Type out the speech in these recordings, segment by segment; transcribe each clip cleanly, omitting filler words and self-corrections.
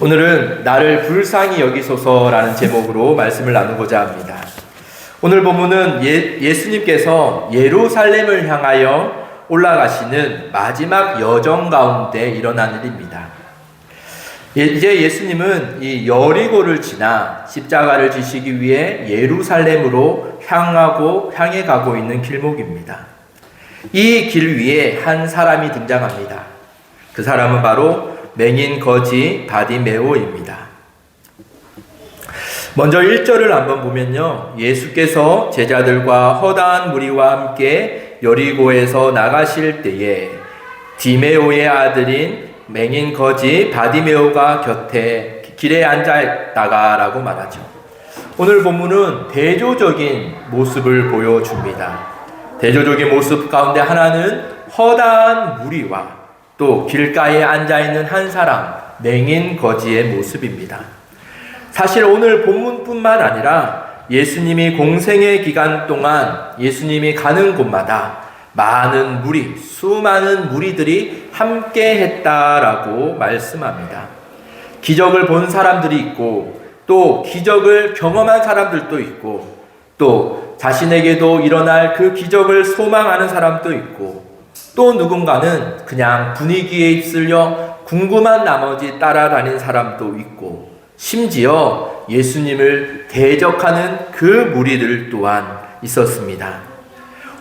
오늘은 나를 불쌍히 여기소서라는 제목으로 말씀을 나누고자 합니다. 오늘 본문은 예수님께서 예루살렘을 향하여 올라가시는 마지막 여정 가운데 일어난 일입니다. 이제 예수님은 이 여리고를 지나 십자가를 지시기 위해 예루살렘으로 향해 가고 있는 길목입니다. 이 길 위에 한 사람이 등장합니다. 그 사람은 바로 맹인 거지 바디메오입니다. 먼저 1절을 한번 보면요, 예수께서 제자들과 허다한 무리와 함께 여리고에서 나가실 때에 디메오의 아들인 맹인 거지 바디메오가 곁에 길에 앉아있다가 라고 말하죠. 오늘 본문은 대조적인 모습을 보여줍니다. 대조적인 모습 가운데 하나는 허다한 무리와 또 길가에 앉아있는 한 사람, 맹인 거지의 모습입니다. 사실 오늘 본문뿐만 아니라 예수님이 공생의 기간 동안 예수님이 가는 곳마다 많은 무리, 수많은 무리들이 함께 했다라고 말씀합니다. 기적을 본 사람들이 있고 또 기적을 경험한 사람들도 있고 또 자신에게도 일어날 그 기적을 소망하는 사람도 있고 또 누군가는 그냥 분위기에 휩쓸려 궁금한 나머지 따라다닌 사람도 있고 심지어 예수님을 대적하는 그 무리들 또한 있었습니다.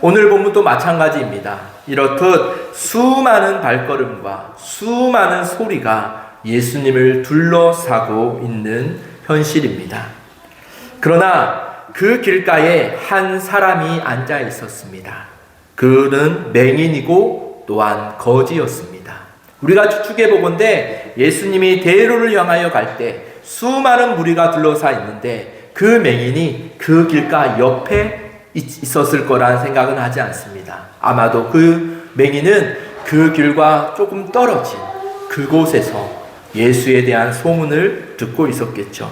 오늘 본문도 마찬가지입니다. 이렇듯 수많은 발걸음과 수많은 소리가 예수님을 둘러싸고 있는 현실입니다. 그러나 그 길가에 한 사람이 앉아 있었습니다. 그는 맹인이고 또한 거지였습니다. 우리가 추측해 보건대 예수님이 대로를 향하여 갈 때 수많은 무리가 둘러싸 있는데 그 맹인이 그 길가 옆에 있었을 거라는 생각은 하지 않습니다. 아마도 그 맹인은 그 길과 조금 떨어진 그곳에서 예수에 대한 소문을 듣고 있었겠죠.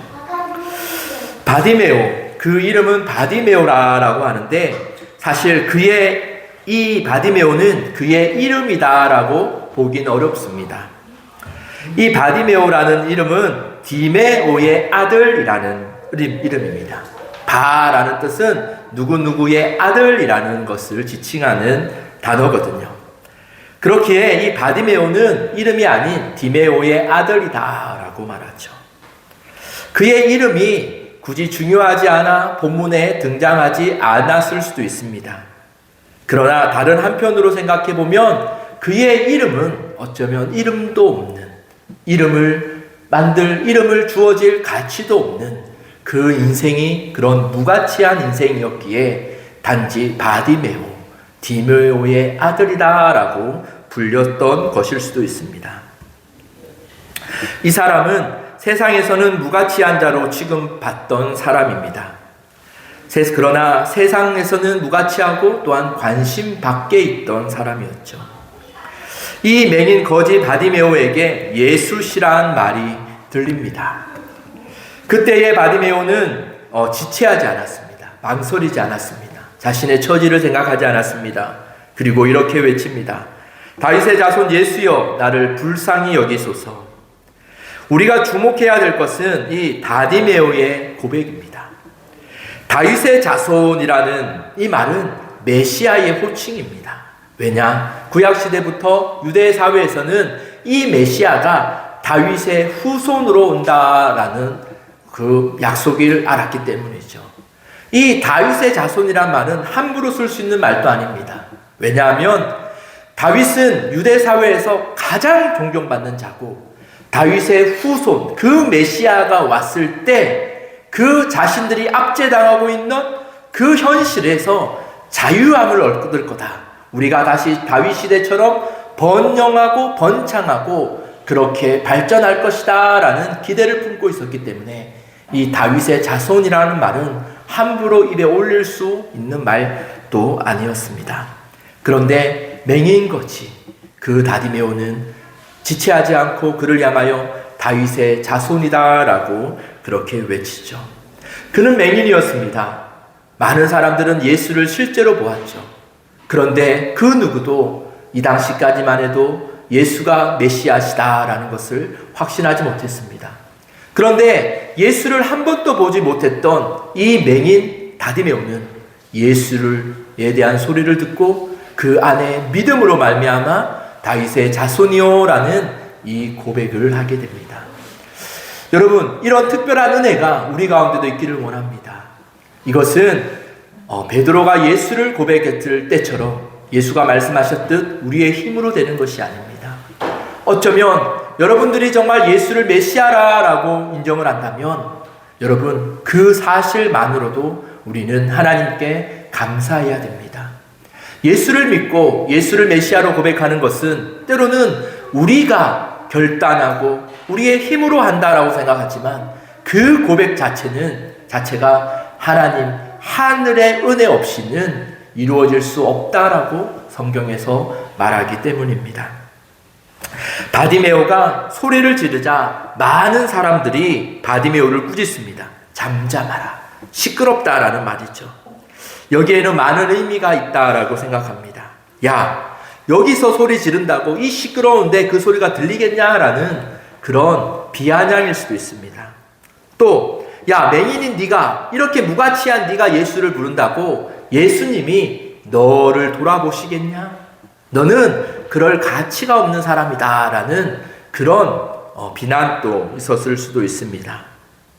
바디메오, 그 이름은 바디메오라고 하는데 사실 이 바디메오는 그의 이름이다라고 보긴 어렵습니다. 이 바디메오라는 이름은 디메오의 아들이라는 이름입니다. 바라는 뜻은 누구누구의 아들이라는 것을 지칭하는 단어거든요. 그렇기에 이 바디메오는 이름이 아닌 디메오의 아들이다라고 말하죠. 그의 이름이 굳이 중요하지 않아 본문에 등장하지 않았을 수도 있습니다. 그러나 다른 한편으로 생각해 보면 그의 이름은 어쩌면 이름도 없는, 이름을 주어질 가치도 없는 그 인생이 그런 무가치한 인생이었기에 단지 바디메오, 디메오의 아들이다라고 불렸던 것일 수도 있습니다. 이 사람은 세상에서는 무가치한 자로 취급받던 사람입니다. 그러나 세상에서는 무가치하고 또한 관심 밖에 있던 사람이었죠. 이 맹인 거지 바디메오에게 예수시라는 말이 들립니다. 그때의 바디메오는 지체하지 않았습니다. 망설이지 않았습니다. 자신의 처지를 생각하지 않았습니다. 그리고 이렇게 외칩니다. 다윗의 자손 예수여, 나를 불쌍히 여기소서. 우리가 주목해야 될 것은 이 바디메오의 고백입니다. 다윗의 자손이라는 이 말은 메시아의 호칭입니다. 왜냐? 구약시대부터 유대 사회에서는 이 메시아가 다윗의 후손으로 온다라는 그 약속을 알았기 때문이죠. 이 다윗의 자손이란 말은 함부로 쓸 수 있는 말도 아닙니다. 왜냐하면 다윗은 유대 사회에서 가장 존경받는 자고 다윗의 후손, 그 메시아가 왔을 때 그 자신들이 압제당하고 있는 그 현실에서 자유함을 얻을 거다. 우리가 다시 다윗 시대처럼 번영하고 번창하고 그렇게 발전할 것이다 라는 기대를 품고 있었기 때문에 이 다윗의 자손이라는 말은 함부로 입에 올릴 수 있는 말도 아니었습니다. 그런데 맹인거지 그 바디메오는 지체하지 않고 그를 향하여 다윗의 자손이다라고 그렇게 외치죠. 그는 맹인이었습니다. 많은 사람들은 예수를 실제로 보았죠. 그런데 그 누구도 이 당시까지만 해도 예수가 메시아시다라는 것을 확신하지 못했습니다. 그런데 예수를 한 번도 보지 못했던 이 맹인 바디메오는 예수에 대한 소리를 듣고 그 안에 믿음으로 말미암아 다윗의 자손이요라는 이 고백을 하게 됩니다. 여러분, 이런 특별한 은혜가 우리 가운데도 있기를 원합니다. 이것은 베드로가 예수를 고백했을 때처럼 예수가 말씀하셨듯 우리의 힘으로 되는 것이 아닙니다. 어쩌면 여러분들이 정말 예수를 메시아라고 인정을 한다면 여러분, 그 사실만으로도 우리는 하나님께 감사해야 됩니다. 예수를 믿고 예수를 메시아로 고백하는 것은 때로는 우리가 결단하고 우리의 힘으로 한다라고 생각하지만 그 고백 자체가 하나님 하늘의 은혜 없이는 이루어질 수 없다라고 성경에서 말하기 때문입니다. 바디메오가 소리를 지르자 많은 사람들이 바디메오를 꾸짖습니다. 잠잠하라, 시끄럽다라는 말이죠. 여기에는 많은 의미가 있다라고 생각합니다. 야, 여기서 소리 지른다고 이 시끄러운데 그 소리가 들리겠냐라는 그런 비아냥일 수도 있습니다. 또, 야, 맹인인 네가, 이렇게 무가치한 네가 예수를 부른다고 예수님이 너를 돌아보시겠냐? 너는 그럴 가치가 없는 사람이다 라는 그런 비난도 있었을 수도 있습니다.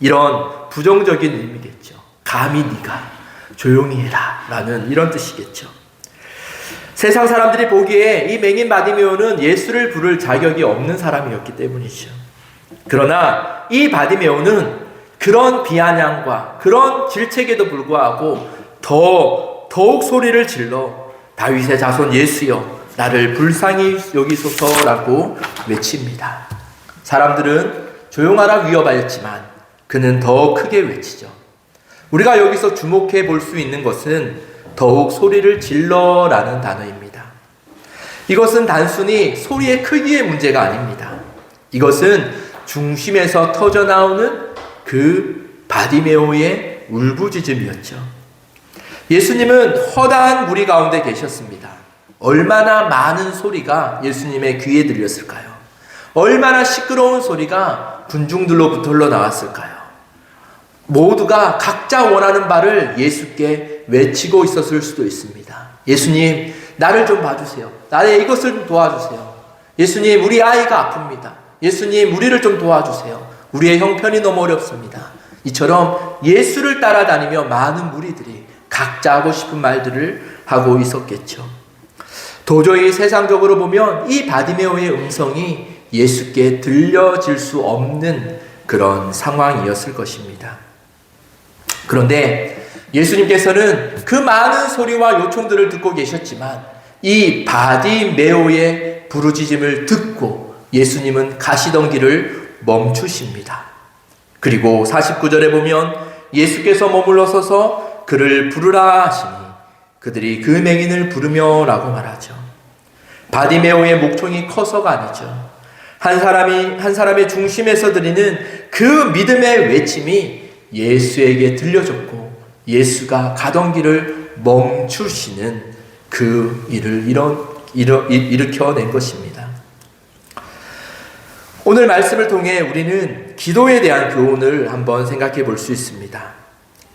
이런 부정적인 의미겠죠. 감히 네가 조용히 해라 라는 이런 뜻이겠죠. 세상 사람들이 보기에 이 맹인 바디메오는 예수를 부를 자격이 없는 사람이었기 때문이죠. 그러나 이 바디메오는 그런 비아냥과 그런 질책에도 불구하고 더욱 소리를 질러 다윗의 자손 예수여 나를 불쌍히 여기소서라고 외칩니다. 사람들은 조용하라 위협하였지만 그는 더 크게 외치죠. 우리가 여기서 주목해 볼 수 있는 것은 더욱 소리를 질러라는 단어입니다. 이것은 단순히 소리의 크기의 문제가 아닙니다. 이것은 중심에서 터져나오는 그 바디메오의 울부짖음이었죠. 예수님은 허다한 무리 가운데 계셨습니다. 얼마나 많은 소리가 예수님의 귀에 들렸을까요? 얼마나 시끄러운 소리가 군중들로부터 흘러나왔을까요? 모두가 각자 원하는 바를 예수께 외치고 있었을 수도 있습니다. 예수님, 나를 좀 봐주세요. 나의 이것을 좀 도와주세요. 예수님, 우리 아이가 아픕니다. 예수님, 우리를 좀 도와주세요. 우리의 형편이 너무 어렵습니다. 이처럼 예수를 따라다니며 많은 무리들이 각자 하고 싶은 말들을 하고 있었겠죠. 도저히 세상적으로 보면 이 바디메오의 음성이 예수께 들려질 수 없는 그런 상황이었을 것입니다. 그런데 예수님께서는 그 많은 소리와 요청들을 듣고 계셨지만 이 바디메오의 부르짖음을 듣고 예수님은 가시던 길을 멈추십니다. 그리고 49절에 보면 예수께서 머물러 서서 그를 부르라 하시니 그들이 그 맹인을 부르며 라고 말하죠. 바디메오의 목청이 커서가 아니죠. 한 사람의 중심에서 드리는 그 믿음의 외침이 예수에게 들려졌고 예수가 가던 길을 멈추시는 그 일을 일으켜낸 것입니다. 오늘 말씀을 통해 우리는 기도에 대한 교훈을 한번 생각해 볼 수 있습니다.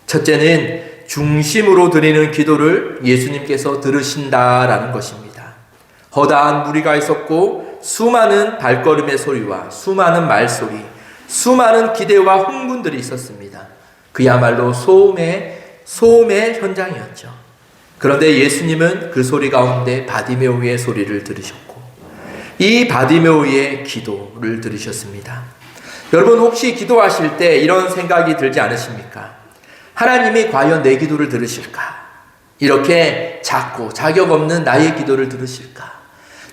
첫째는 중심으로 드리는 기도를 예수님께서 들으신다라는 것입니다. 허다한 무리가 있었고 수많은 발걸음의 소리와 수많은 말소리, 수많은 기대와 흥분들이 있었습니다. 그야말로 소음의 현장이었죠. 그런데 예수님은 그 소리 가운데 바디메오의 소리를 들으셨고 이 바디메오의 기도를 들으셨습니다. 여러분 혹시 기도하실 때 이런 생각이 들지 않으십니까? 하나님이 과연 내 기도를 들으실까? 이렇게 작고 자격 없는 나의 기도를 들으실까?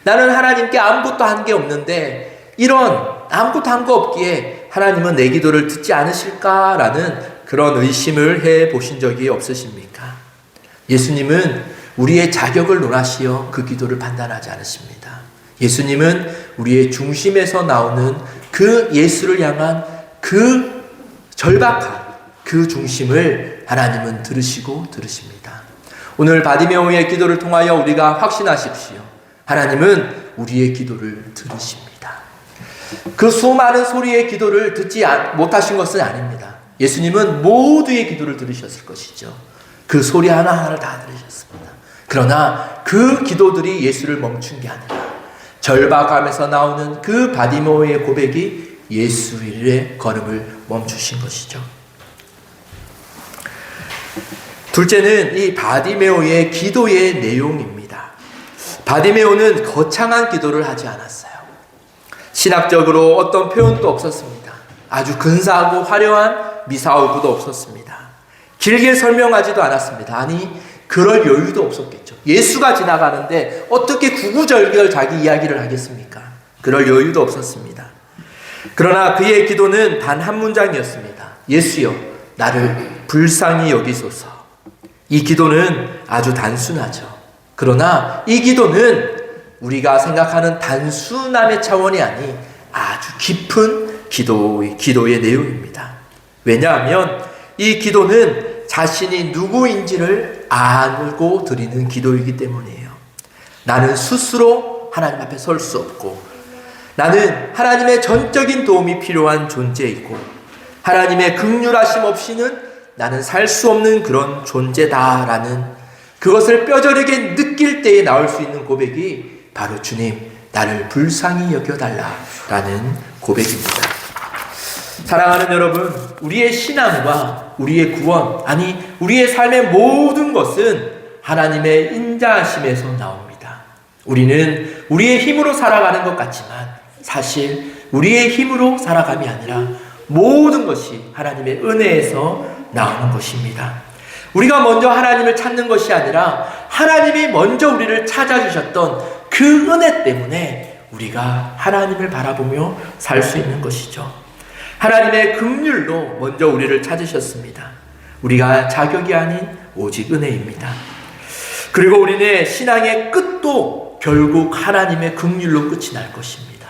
나는 하나님께 아무것도 한 게 없는데 이런 아무것도 한 거 없기에 하나님은 내 기도를 듣지 않으실까라는 그런 의심을 해 보신 적이 없으십니까? 예수님은 우리의 자격을 논하시어 그 기도를 판단하지 않으십니다. 예수님은 우리의 중심에서 나오는 그 예수를 향한 그 절박한 그 중심을 하나님은 들으십니다. 오늘 바디메오의 기도를 통하여 우리가 확신하십시오. 하나님은 우리의 기도를 들으십니다. 그 수많은 소리의 기도를 듣지 못하신 것은 아닙니다. 예수님은 모두의 기도를 들으셨을 것이죠. 그 소리 하나하나를 다 들으셨습니다. 그러나 그 기도들이 예수를 멈춘 게 아니라 절박함에서 나오는 그 바디메오의 고백이 예수의 걸음을 멈추신 것이죠. 둘째는 이 바디메오의 기도의 내용입니다. 바디메오는 거창한 기도를 하지 않았어요. 신학적으로 어떤 표현도 없었습니다. 아주 근사하고 화려한 미사오구도 없었습니다. 길게 설명하지도 않았습니다. 아니, 그럴 여유도 없었겠죠. 예수가 지나가는데 어떻게 구구절절 자기 이야기를 하겠습니까? 그럴 여유도 없었습니다. 그러나 그의 기도는 단 한 문장이었습니다. 예수여, 나를 불쌍히 여기소서. 이 기도는 아주 단순하죠. 그러나 이 기도는 우리가 생각하는 단순함의 차원이 아닌 아주 깊은 기도의 내용입니다. 왜냐하면 이 기도는 자신이 누구인지를 알고 드리는 기도이기 때문이에요. 나는 스스로 하나님 앞에 설 수 없고, 나는 하나님의 전적인 도움이 필요한 존재이고, 하나님의 긍휼하심 없이는 나는 살 수 없는 그런 존재다라는 그것을 뼈저리게 느낄 때에 나올 수 있는 고백이 바로 주님, 나를 불쌍히 여겨달라라는 고백입니다. 사랑하는 여러분, 우리의 신앙과 우리의 구원, 아니 우리의 삶의 모든 것은 하나님의 인자하심에서 나옵니다. 우리는 우리의 힘으로 살아가는 것 같지만 사실 우리의 힘으로 살아감이 아니라 모든 것이 하나님의 은혜에서 나오는 것입니다. 우리가 먼저 하나님을 찾는 것이 아니라 하나님이 먼저 우리를 찾아주셨던 그 은혜 때문에 우리가 하나님을 바라보며 살 수 있는 것이죠. 하나님의 긍휼로 먼저 우리를 찾으셨습니다. 우리가 자격이 아닌 오직 은혜입니다. 그리고 우리의 신앙의 끝도 결국 하나님의 긍휼로 끝이 날 것입니다.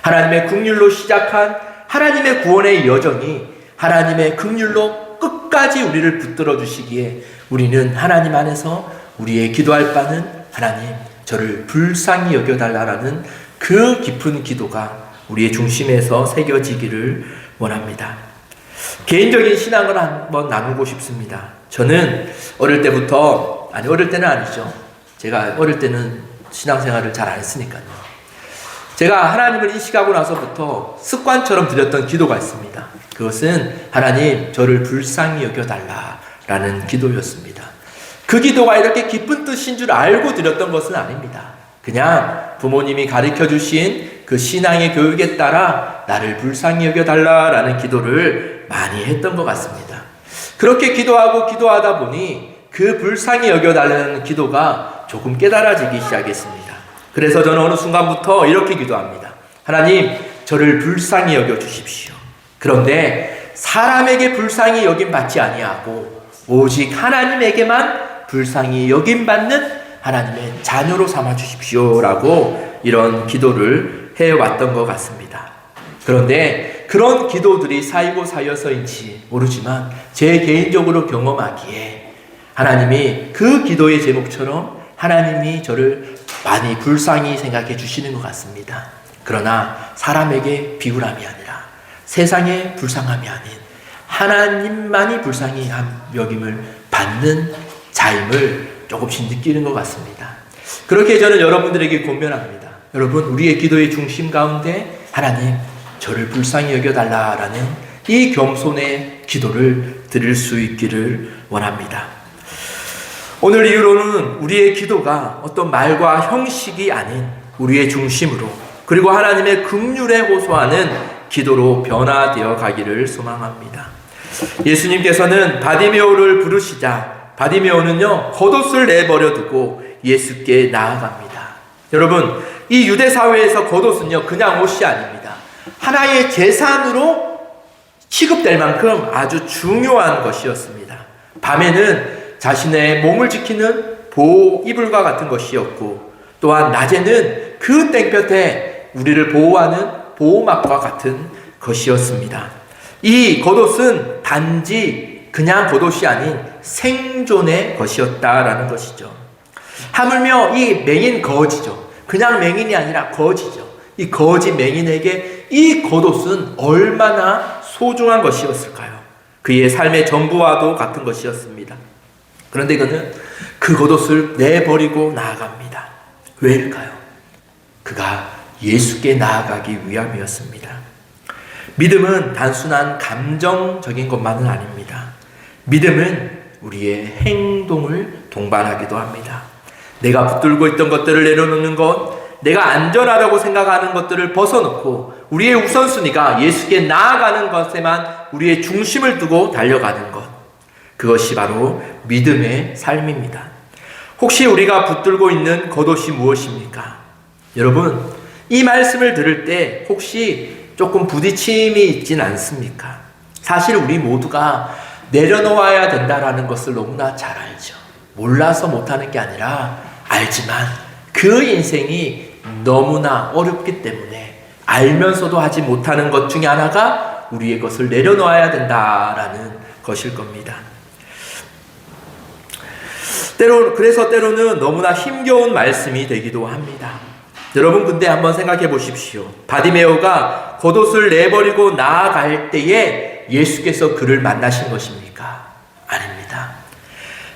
하나님의 긍휼로 시작한 하나님의 구원의 여정이 하나님의 긍휼로 끝까지 우리를 붙들어 주시기에 우리는 하나님 안에서 우리의 기도할 바는 하나님, 저를 불쌍히 여겨달라라는 그 깊은 기도가 우리의 중심에서 새겨지기를 원합니다. 개인적인 신앙을 한번 나누고 싶습니다. 저는 어릴 때는 아니죠. 제가 어릴 때는 신앙생활을 잘 안 했으니까요. 제가 하나님을 인식하고 나서부터 습관처럼 드렸던 기도가 있습니다. 그것은 하나님, 저를 불쌍히 여겨달라라는 기도였습니다. 그 기도가 이렇게 깊은 뜻인 줄 알고 드렸던 것은 아닙니다. 그냥 부모님이 가르쳐 주신 그 신앙의 교육에 따라 나를 불쌍히 여겨달라라는 기도를 많이 했던 것 같습니다. 그렇게 기도하다 보니 그 불쌍히 여겨달라는 기도가 조금 깨달아지기 시작했습니다. 그래서 저는 어느 순간부터 이렇게 기도합니다. 하나님, 저를 불쌍히 여겨주십시오. 그런데 사람에게 불쌍히 여김받지 아니하고 오직 하나님에게만 불쌍히 여김받는 하나님의 자녀로 삼아주십시오라고 이런 기도를 해왔던 것 같습니다. 그런데 그런 기도들이 쌓여서인지 모르지만 제 개인적으로 경험하기에 하나님이 그 기도의 제목처럼 하나님이 저를 많이 불쌍히 생각해 주시는 것 같습니다. 그러나 사람에게 비굴함이 아니라 세상의 불쌍함이 아닌 하나님만이 불쌍히 여김을 받는 자임을 조금씩 느끼는 것 같습니다. 그렇게 저는 여러분들에게 권면합니다. 여러분, 우리의 기도의 중심 가운데 하나님, 저를 불쌍히 여겨달라라는 이 겸손의 기도를 드릴 수 있기를 원합니다. 오늘 이후로는 우리의 기도가 어떤 말과 형식이 아닌 우리의 중심으로, 그리고 하나님의 긍휼에 호소하는 기도로 변화되어 가기를 소망합니다. 예수님께서는 바디메오를 부르시자 바디메오는요, 겉옷을 내버려 두고 예수께 나아갑니다. 여러분, 이 유대 사회에서 겉옷은요, 그냥 옷이 아닙니다. 하나의 재산으로 취급될 만큼 아주 중요한 것이었습니다. 밤에는 자신의 몸을 지키는 보호 이불과 같은 것이었고, 또한 낮에는 그 땡볕에 우리를 보호하는 보호막과 같은 것이었습니다. 이 겉옷은 단지 그냥 겉옷이 아닌 생존의 것이었다라는 것이죠. 하물며 이 맹인 거지죠. 그냥 맹인이 아니라 거지죠. 이 거지 맹인에게 이 겉옷은 얼마나 소중한 것이었을까요? 그의 삶의 전부와도 같은 것이었습니다. 그런데 그는 그 겉옷을 내버리고 나아갑니다. 왜일까요? 그가 예수께 나아가기 위함이었습니다. 믿음은 단순한 감정적인 것만은 아닙니다. 믿음은 우리의 행동을 동반하기도 합니다. 내가 붙들고 있던 것들을 내려놓는 것, 내가 안전하다고 생각하는 것들을 벗어놓고 우리의 우선순위가 예수께 나아가는 것에만 우리의 중심을 두고 달려가는 것, 그것이 바로 믿음의 삶입니다. 혹시 우리가 붙들고 있는 겉옷이 무엇입니까? 여러분, 이 말씀을 들을 때 혹시 조금 부딪힘이 있진 않습니까? 사실 우리 모두가 내려놓아야 된다라는 것을 너무나 잘 알죠. 몰라서 못하는 게 아니라 알지만 그 인생이 너무나 어렵기 때문에 알면서도 하지 못하는 것 중에 하나가 우리의 것을 내려놓아야 된다라는 것일 겁니다. 그래서 때로는 너무나 힘겨운 말씀이 되기도 합니다. 여러분, 근데 한번 생각해 보십시오. 바디메오가 겉옷을 내버리고 나아갈 때에 예수께서 그를 만나신 것입니까? 아닙니다.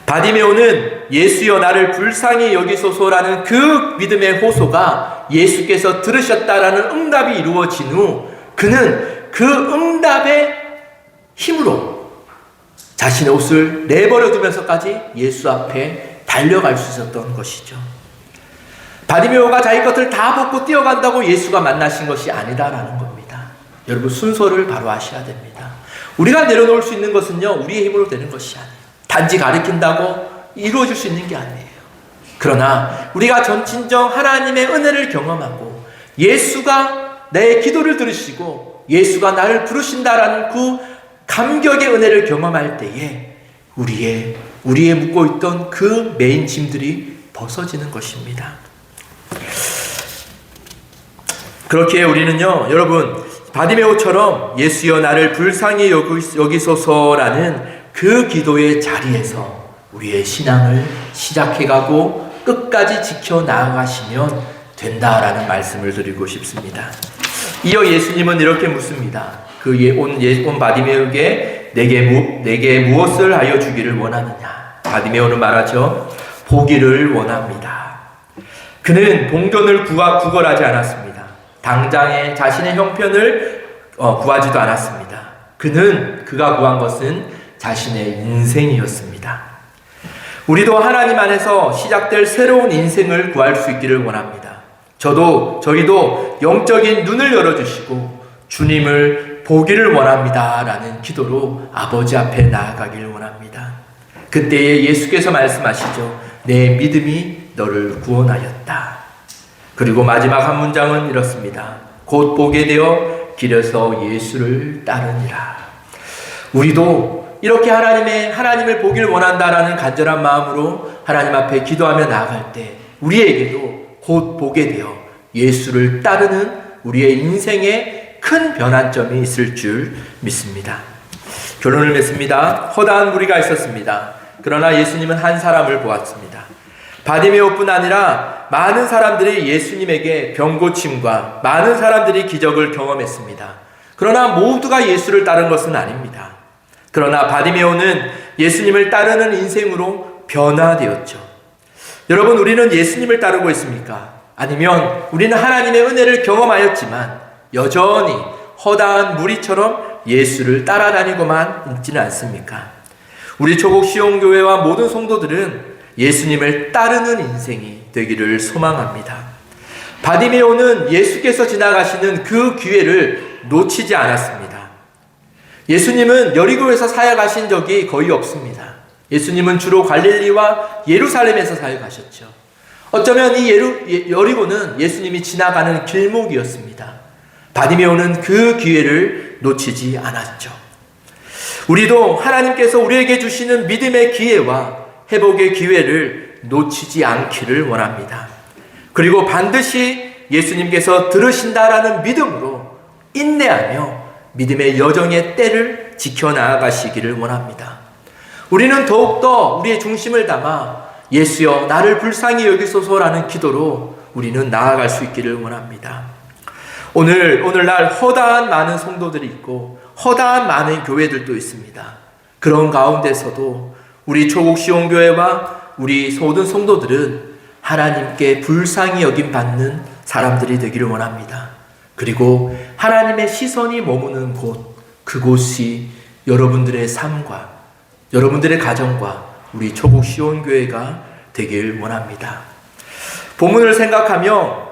바디메오는 예수여 나를 불쌍히 여기소서라는 그 믿음의 호소가 예수께서 들으셨다라는 응답이 이루어진 후 그는 그 응답의 힘으로 자신의 옷을 내버려 두면서까지 예수 앞에 달려갈 수 있었던 것이죠. 바디메오가 자기 것을 다 벗고 뛰어간다고 예수가 만나신 것이 아니다라는 겁니다. 여러분, 순서를 바로 아셔야 됩니다. 우리가 내려놓을 수 있는 것은요, 우리의 힘으로 되는 것이 아니에요. 단지 가르친다고 이루어질 수 있는 게 아니에요. 그러나 우리가 전진정 하나님의 은혜를 경험하고 예수가 내 기도를 들으시고 예수가 나를 부르신다라는 그 감격의 은혜를 경험할 때에 우리의 묻고 있던 그 메인 짐들이 벗어지는 것입니다. 그렇게 우리는요, 여러분, 바디메오처럼 예수여 나를 불쌍히 여기소서라는 그 기도의 자리에서 우리의 신앙을 시작해가고 끝까지 지켜나가시면 된다라는 말씀을 드리고 싶습니다. 이어 예수님은 이렇게 묻습니다. 온 바디메오에게 내게 무엇을 하여 주기를 원하느냐? 바디메오는 말하죠. 보기를 원합니다. 그는 봉전을 구걸하지 않았습니다. 당장에 자신의 형편을 구하지도 않았습니다. 그가 구한 것은 자신의 인생이었습니다. 우리도 하나님 안에서 시작될 새로운 인생을 구할 수 있기를 원합니다. 저희도 영적인 눈을 열어주시고 주님을 보기를 원합니다 라는 기도로 아버지 앞에 나아가기를 원합니다. 그때에 예수께서 말씀하시죠. 내 믿음이 너를 구원하였다. 그리고 마지막 한 문장은 이렇습니다. 곧 보게 되어 길에서 예수를 따르니라. 우리도 이렇게 하나님을 보기를 원한다라는 간절한 마음으로 하나님 앞에 기도하며 나아갈 때 우리에게도 곧 보게 되어 예수를 따르는 우리의 인생에 큰 변환점이 있을 줄 믿습니다. 결론을 맺습니다. 허다한 무리가 있었습니다. 그러나 예수님은 한 사람을 보았습니다. 바디메오뿐 아니라 많은 사람들이 예수님에게 병고침과 많은 사람들이 기적을 경험했습니다. 그러나 모두가 예수를 따른 것은 아닙니다. 그러나 바디메오는 예수님을 따르는 인생으로 변화되었죠. 여러분, 우리는 예수님을 따르고 있습니까? 아니면 우리는 하나님의 은혜를 경험하였지만 여전히 허다한 무리처럼 예수를 따라다니고만 있지는 않습니까? 우리 조국 시온교회와 모든 성도들은 예수님을 따르는 인생이 되기를 소망합니다. 바디메오는 예수께서 지나가시는 그 기회를 놓치지 않았습니다. 예수님은 여리고에서 사역하신 적이 거의 없습니다. 예수님은 주로 갈릴리와 예루살렘에서 사역하셨죠. 어쩌면 이 여리고는 예수님이 지나가는 길목이었습니다. 바디메오는 그 기회를 놓치지 않았죠. 우리도 하나님께서 우리에게 주시는 믿음의 기회와 회복의 기회를 놓치지 않기를 원합니다. 그리고 반드시 예수님께서 들으신다라는 믿음으로 인내하며 믿음의 여정의 때를 지켜나가시기를 원합니다. 우리는 더욱더 우리의 중심을 담아 예수여 나를 불쌍히 여기소서라는 기도로 우리는 나아갈 수 있기를 원합니다. 오늘날 허다한 많은 성도들이 있고 허다한 많은 교회들도 있습니다. 그런 가운데서도 우리 초국 시온교회와 우리 모든 성도들은 하나님께 불쌍히 여김 받는 사람들이 되기를 원합니다. 그리고 하나님의 시선이 머무는 곳, 그곳이 여러분들의 삶과 여러분들의 가정과 우리 초국 시온교회가 되길 원합니다. 본문을 생각하며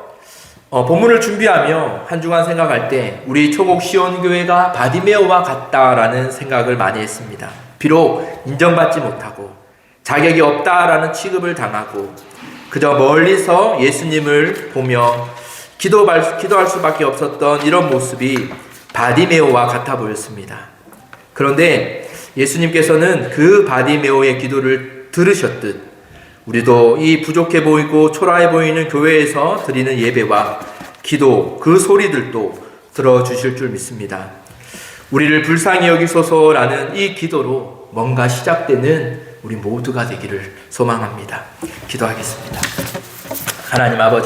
본문을 준비하며 한 주간 생각할 때 우리 초국 시온교회가 바디메오와 같다라는 생각을 많이 했습니다. 비록 인정받지 못하고 자격이 없다라는 취급을 당하고 그저 멀리서 예수님을 보며 기도할 수밖에 없었던 이런 모습이 바디메오와 같아 보였습니다. 그런데 예수님께서는 그 바디메오의 기도를 들으셨듯 우리도 이 부족해 보이고 초라해 보이는 교회에서 드리는 예배와 기도, 그 소리들도 들어주실 줄 믿습니다. 우리를 불쌍히 여기소서라는 이 기도로 뭔가 시작되는 우리 모두가 되기를 소망합니다. 기도하겠습니다. 하나님 아버지,